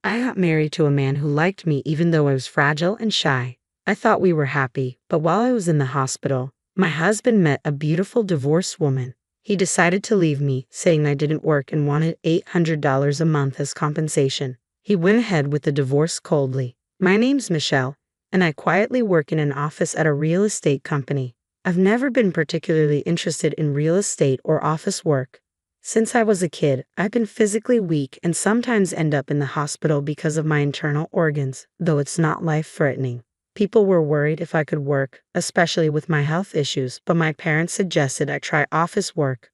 I got married to a man who liked me even though I was fragile and shy. I thought we were happy, but while I was in the hospital, my husband met a beautiful divorced woman. He decided to leave me, saying I didn't work and wanted $800 a month as compensation. He went ahead with the divorce coldly. My name's Michelle, and I quietly work in an office at a real estate company. I've never been particularly interested in real estate or office work. Since I was a kid, I've been physically weak and sometimes end up in the hospital because of my internal organs, though it's not life-threatening. People were worried if I could work, especially with my health issues, but my parents suggested I try office work.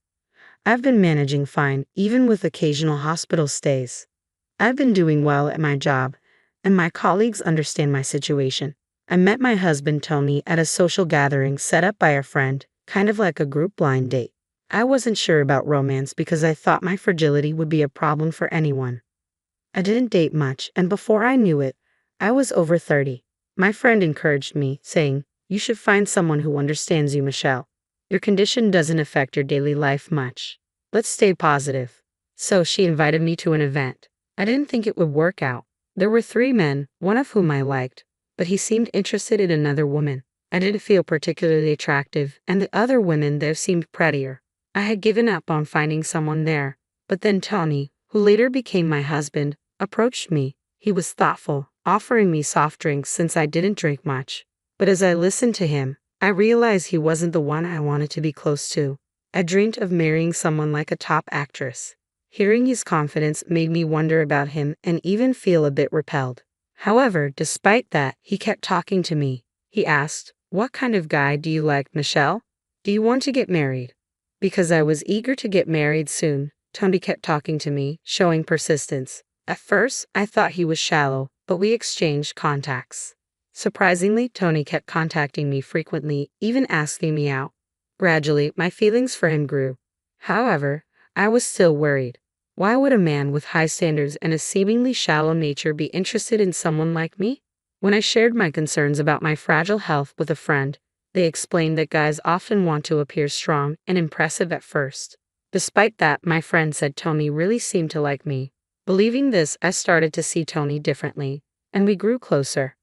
I've been managing fine, even with occasional hospital stays. I've been doing well at my job, and my colleagues understand my situation. I met my husband Tony at a social gathering set up by a friend, kind of like a group blind date. I wasn't sure about romance because I thought my fragility would be a problem for anyone. I didn't date much, and before I knew it, I was over 30. My friend encouraged me, saying, "You should find someone who understands you, Michelle. Your condition doesn't affect your daily life much. Let's stay positive." So she invited me to an event. I didn't think it would work out. There were 3 men, one of whom I liked, but he seemed interested in another woman. I didn't feel particularly attractive, and the other women there seemed prettier. I had given up on finding someone there, but then Tony, who later became my husband, approached me. He was thoughtful, offering me soft drinks since I didn't drink much. But as I listened to him, I realized he wasn't the one I wanted to be close to. I dreamed of marrying someone like a top actress. Hearing his confidence made me wonder about him and even feel a bit repelled. However, despite that, he kept talking to me. He asked, "What kind of guy do you like, Michelle? Do you want to get married?" Because I was eager to get married soon, Tony kept talking to me, showing persistence. At first, I thought he was shallow, but we exchanged contacts. Surprisingly, Tony kept contacting me frequently, even asking me out. Gradually, my feelings for him grew. However, I was still worried. Why would a man with high standards and a seemingly shallow nature be interested in someone like me? When I shared my concerns about my fragile health with a friend, they explained that guys often want to appear strong and impressive at first. Despite that, my friend said Tony really seemed to like me. Believing this, I started to see Tony differently, and we grew closer.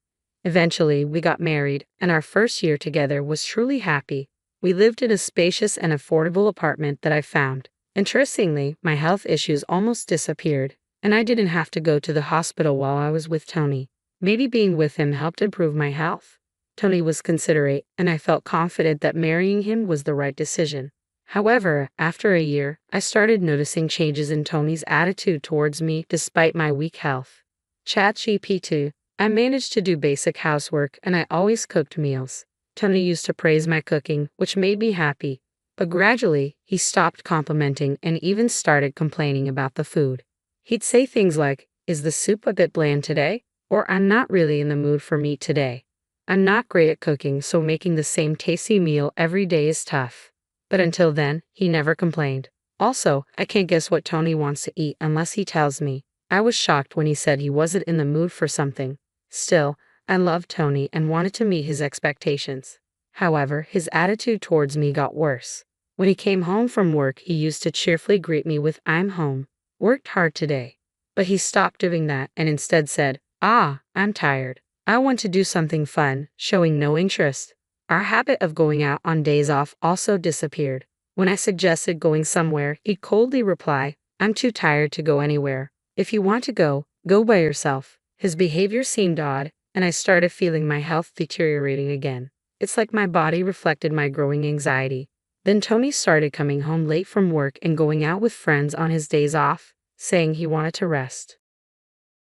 Eventually, we got married, and our first year together was truly happy. We lived in a spacious and affordable apartment that I found. Interestingly, my health issues almost disappeared, and I didn't have to go to the hospital while I was with Tony. Maybe being with him helped improve my health. Tony was considerate, and I felt confident that marrying him was the right decision. However, after a year, I started noticing changes in Tony's attitude towards me despite my weak health. ChatGPT. I managed to do basic housework, and I always cooked meals. Tony used to praise my cooking, which made me happy. But gradually, he stopped complimenting and even started complaining about the food. He'd say things like, "Is the soup a bit bland today?" Or, "I'm not really in the mood for meat today." I'm not great at cooking, so making the same tasty meal every day is tough. But until then, he never complained. Also, I can't guess what Tony wants to eat unless he tells me. I was shocked when he said he wasn't in the mood for something. Still, I loved Tony and wanted to meet his expectations. However, his attitude towards me got worse. When he came home from work, he used to cheerfully greet me with, "I'm home. Worked hard today." But he stopped doing that and instead said, "I'm tired. I want to do something fun," showing no interest. Our habit of going out on days off also disappeared. When I suggested going somewhere, he'd coldly reply, "I'm too tired to go anywhere. If you want to go, go by yourself." His behavior seemed odd, and I started feeling my health deteriorating again. It's like my body reflected my growing anxiety. Then Tony started coming home late from work and going out with friends on his days off, saying he wanted to rest.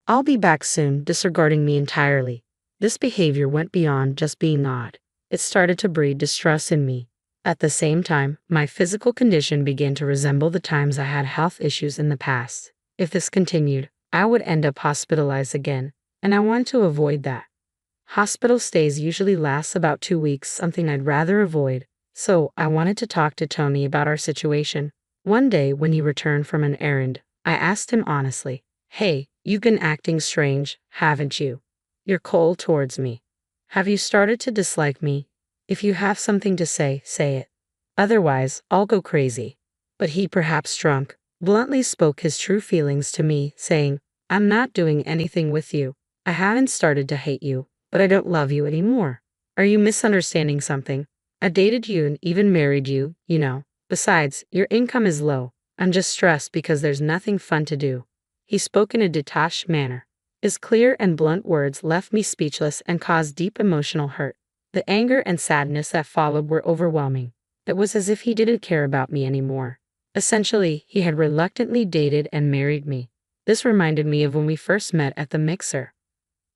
"I'll be back soon," disregarding me entirely. This behavior went beyond just being odd. It started to breed distrust in me. At the same time, my physical condition began to resemble the times I had health issues in the past. If this continued, I would end up hospitalized again, and I wanted to avoid that. Hospital stays usually last about 2 weeks, something I'd rather avoid. So I wanted to talk to Tony about our situation. One day when he returned from an errand, I asked him honestly, "Hey, you've been acting strange, haven't you? You're cold towards me. Have you started to dislike me? If you have something to say, say it. Otherwise, I'll go crazy." But he, perhaps drunk, bluntly spoke his true feelings to me, saying, I'm not doing anything with you. I haven't started to hate you, but I don't love you anymore. Are you misunderstanding something? I dated you and even married you, you know. Besides, your income is low. I'm just stressed because there's nothing fun to do. He spoke in a detached manner. His clear and blunt words left me speechless and caused deep emotional hurt. The anger and sadness that followed were overwhelming. It was as if he didn't care about me anymore. Essentially, he had reluctantly dated and married me. This reminded me of when we first met at the mixer.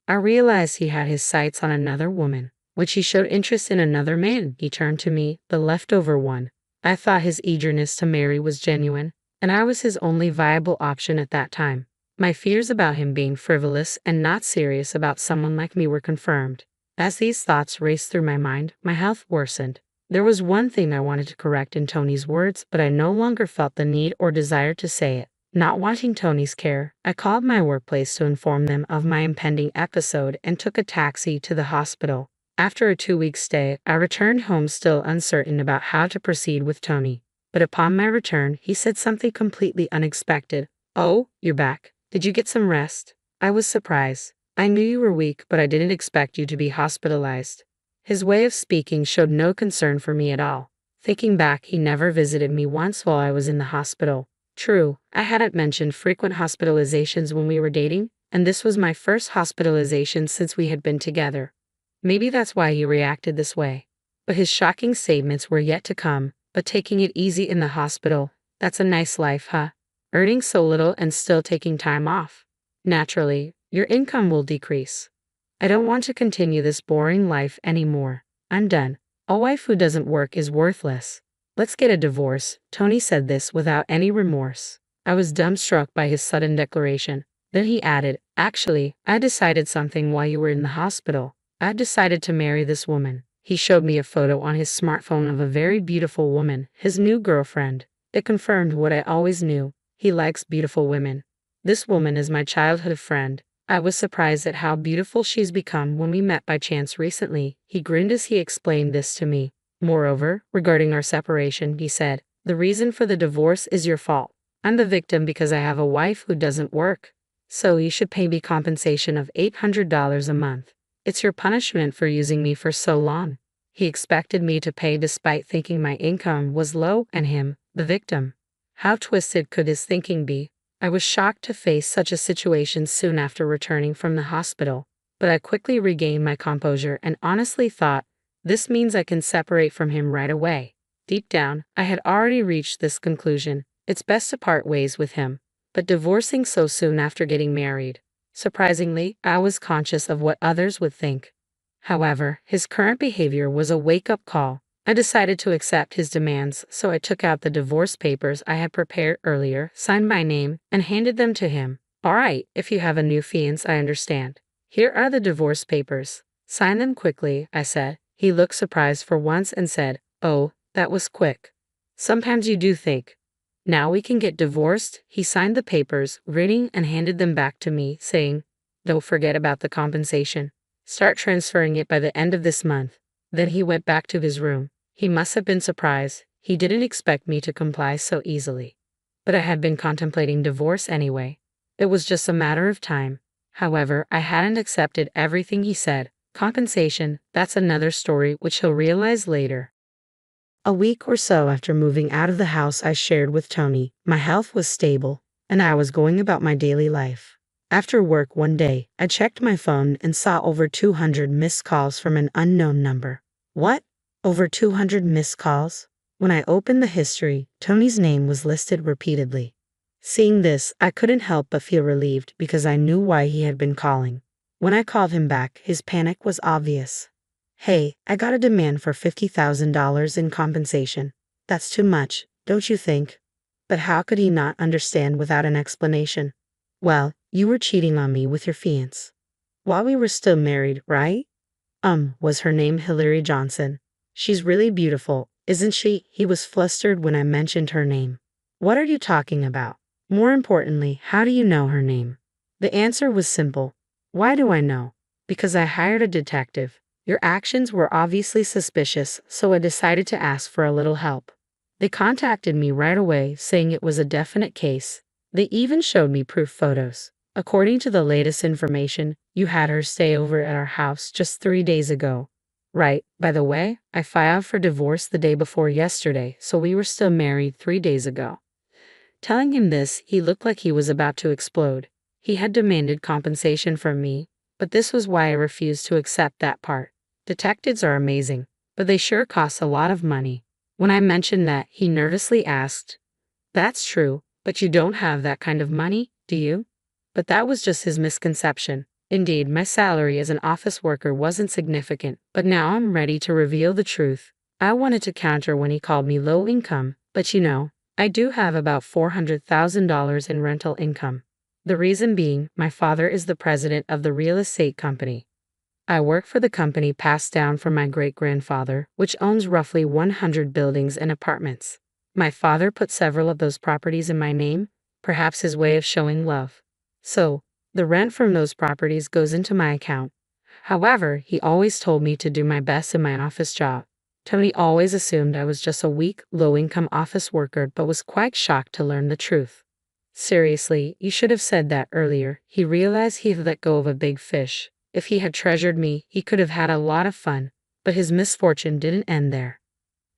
I realized he had his sights on another woman, which he showed interest in another man. He turned to me, the leftover one. I thought his eagerness to marry was genuine, and I was his only viable option at that time. My fears about him being frivolous and not serious about someone like me were confirmed. As these thoughts raced through my mind, my health worsened. There was one thing I wanted to correct in Tony's words, but I no longer felt the need or desire to say it. Not wanting Tony's care, I called my workplace to inform them of my impending episode and took a taxi to the hospital. After a 2-week stay, I returned home still uncertain about how to proceed with Tony. But upon my return, he said something completely unexpected. "Oh, you're back. Did you get some rest?" I was surprised. "I knew you were weak, but I didn't expect you to be hospitalized." His way of speaking showed no concern for me at all. Thinking back, he never visited me once while I was in the hospital. True, I hadn't mentioned frequent hospitalizations when we were dating, and this was my first hospitalization since we had been together. Maybe that's why he reacted this way. But his shocking statements were yet to come. "But taking it easy in the hospital, that's a nice life, huh? Earning so little and still taking time off. Naturally, your income will decrease. I don't want to continue this boring life anymore. I'm done. A wife who doesn't work is worthless. Let's get a divorce." Tony said this without any remorse. I was dumbstruck by his sudden declaration. Then he added, "Actually, I decided something while you were in the hospital. I decided to marry this woman." He showed me a photo on his smartphone of a very beautiful woman, his new girlfriend. It confirmed what I always knew. He likes beautiful women. This woman is my childhood friend. I was surprised at how beautiful she's become when we met by chance recently. He grinned as he explained this to me. Moreover, regarding our separation, he said, "The reason for the divorce is your fault. I'm the victim because I have a wife who doesn't work. So you should pay me compensation of $800 a month. It's your punishment for using me for so long." He expected me to pay despite thinking my income was low and him, the victim. How twisted could his thinking be? I was shocked to face such a situation soon after returning from the hospital, but I quickly regained my composure and honestly thought, this means I can separate from him right away. Deep down, I had already reached this conclusion. It's best to part ways with him. But divorcing so soon after getting married. Surprisingly, I was conscious of what others would think. However, his current behavior was a wake-up call. I decided to accept his demands, so I took out the divorce papers I had prepared earlier, signed my name, and handed them to him. "All right, if you have a new fiancé, I understand. Here are the divorce papers. Sign them quickly," I said. He looked surprised for once and said, "Oh, that was quick. Sometimes you do think. Now we can get divorced." He signed the papers, grinning, and handed them back to me, saying, "Don't forget about the compensation. Start transferring it by the end of this month." Then he went back to his room. He must have been surprised. He didn't expect me to comply so easily. But I had been contemplating divorce anyway. It was just a matter of time. However, I hadn't accepted everything he said. Compensation, that's another story which he'll realize later. A week or so after moving out of the house I shared with Tony, my health was stable, and I was going about my daily life. After work one day, I checked my phone and saw over 200 missed calls from an unknown number. What? Over 200 missed calls? When I opened the history, Tony's name was listed repeatedly. Seeing this, I couldn't help but feel relieved because I knew why he had been calling. When I called him back, his panic was obvious. "Hey, I got a demand for $50,000 in compensation. That's too much, don't you think?" But how could he not understand without an explanation? "Well, you were cheating on me with your fiancé. While we were still married, right?" Was her name Hillary Johnson? "She's really beautiful, isn't she?" He was flustered when I mentioned her name. "What are you talking about? More importantly, how do you know her name?" The answer was simple. Why do I know? Because I hired a detective. Your actions were obviously suspicious, so I decided to ask for a little help. They contacted me right away, saying it was a definite case. They even showed me proof photos. According to the latest information, you had her stay over at our house just 3 days ago. Right, by the way, I filed for divorce the day before yesterday, so we were still married 3 days ago. Telling him this, he looked like he was about to explode. He had demanded compensation from me, but this was why I refused to accept that part. Detectives are amazing, but they sure cost a lot of money. When I mentioned that, he nervously asked, "That's true, but you don't have that kind of money, do you?" But that was just his misconception. Indeed, my salary as an office worker wasn't significant, but now I'm ready to reveal the truth. I wanted to counter when he called me low income, but I do have about $400,000 in rental income. The reason being, my father is the president of the real estate company. I work for the company passed down from my great-grandfather, which owns roughly 100 buildings and apartments. My father put several of those properties in my name, perhaps his way of showing love. So, the rent from those properties goes into my account. However, he always told me to do my best in my office job. Tony always assumed I was just a weak, low-income office worker but was quite shocked to learn the truth. Seriously, you should have said that earlier. He realized he had let go of a big fish. If he had treasured me, he could have had a lot of fun, but his misfortune didn't end there.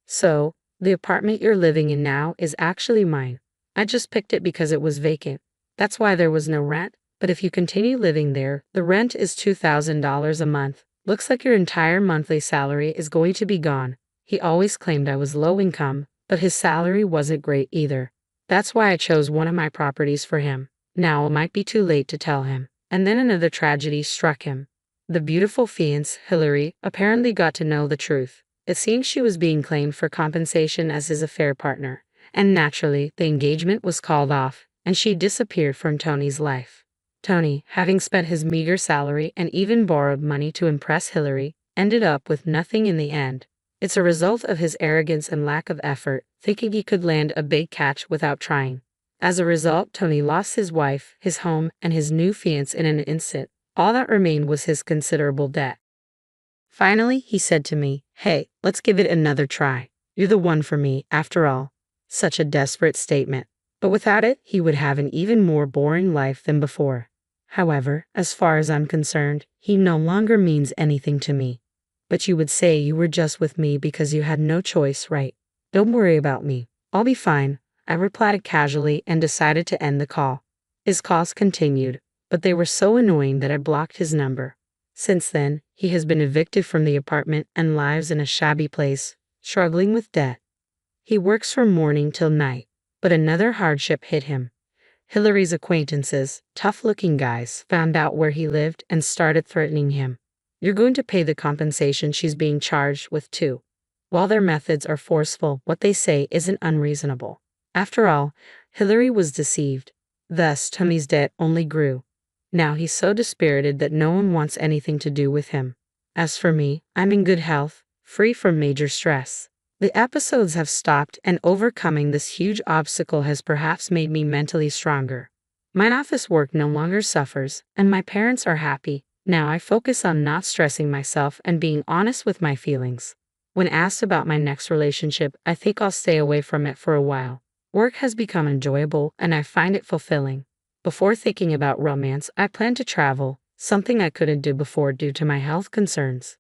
So, the apartment you're living in now is actually mine. I just picked it because it was vacant. That's why there was no rent, but if you continue living there, the rent is $2,000 a month. Looks like your entire monthly salary is going to be gone. He always claimed I was low income, but his salary wasn't great either. That's why I chose one of my properties for him. Now it might be too late to tell him. And then another tragedy struck him. The beautiful fiancée, Hillary, apparently got to know the truth. It seems she was being claimed for compensation as his affair partner, and naturally, the engagement was called off, and she disappeared from Tony's life. Tony, having spent his meager salary and even borrowed money to impress Hillary, ended up with nothing in the end. It's a result of his arrogance and lack of effort, thinking he could land a big catch without trying. As a result, Tony lost his wife, his home, and his new fiancée in an instant. All that remained was his considerable debt. Finally, he said to me, "Hey, let's give it another try. You're the one for me, after all." Such a desperate statement. But without it, he would have an even more boring life than before. However, as far as I'm concerned, he no longer means anything to me. But you would say you were just with me because you had no choice, right? Don't worry about me. I'll be fine, I replied casually and decided to end the call. His calls continued, but they were so annoying that I blocked his number. Since then, he has been evicted from the apartment and lives in a shabby place, struggling with debt. He works from morning till night, but another hardship hit him. Hillary's acquaintances, tough-looking guys, found out where he lived and started threatening him. "You're going to pay the compensation she's being charged with too." While their methods are forceful, what they say isn't unreasonable. After all, Hillary was deceived. Thus, Tony's debt only grew. Now he's so dispirited that no one wants anything to do with him. As for me, I'm in good health, free from major stress. The episodes have stopped, and overcoming this huge obstacle has perhaps made me mentally stronger. My office work no longer suffers, and my parents are happy. Now I focus on not stressing myself and being honest with my feelings. When asked about my next relationship, I think I'll stay away from it for a while. Work has become enjoyable, and I find it fulfilling. Before thinking about romance, I plan to travel, something I couldn't do before due to my health concerns.